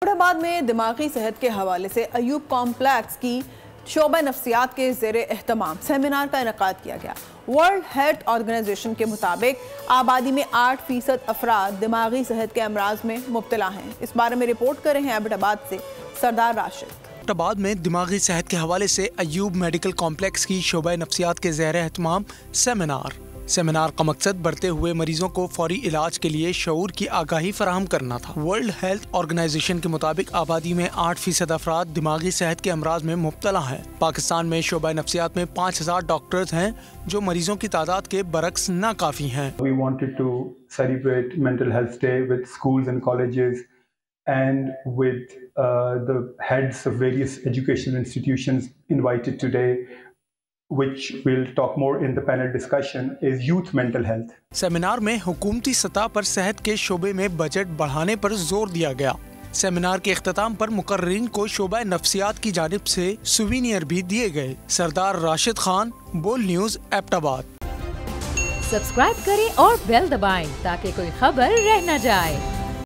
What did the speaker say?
एबटाबाद में दिमागी सेहत के हवाले से अयूब कॉम्प्लेक्स की शोबा नफ्सियात के ज़ेरे एहतमाम सेमिनार का इनेकाद किया गया। वर्ल्ड हेल्थ ऑर्गेनाइजेशन के मुताबिक आबादी में 8% अफराद दिमागी सेहत के अमराज में मुब्तला हैं। इस बारे में रिपोर्ट कर रहे हैं एबटाबाद से सरदार राशिद। एबटाबाद में दिमागी सेहत के हवाले से अयूब मेडिकल कॉम्प्लेक्स की शोबा नफ्सियात के ज़ेरे एहतमाम सेमिनार का मकसद बढ़ते हुए मरीजों को फौरी इलाज के लिए शऊर की आगाही फराहम करना था। वर्ल्ड हेल्थ ऑर्गेनाइजेशन के मुताबिक आबादी में 8% अफराद दिमागी सेहत के अमराज में मुब्तला हैं। पाकिस्तान में शोबा नफ्सियात में 5000 डॉक्टर्स हैं जो मरीजों की तादाद के बरक्स नाकाफी हैं। We wanted to celebrate Mental Health Day with schools and colleges and with the heads of various educational institutions invited today, which we'll talk more in the panel discussion, is youth mental health. Seminar में हुकूमती सतह पर सेहत के शोबे में budget बढ़ाने पर जोर दिया गया। सेमिनार के इख्तिताम पर मुकर्रिरीन को शोबा नफ्सियात की जानिब से सुवीनियर भी दिए गए। सरदार राशिद खान, बोल न्यूज़, एबटाबाद। सब्सक्राइब करें और बेल दबाएं ताकि कोई खबर रह न जाए।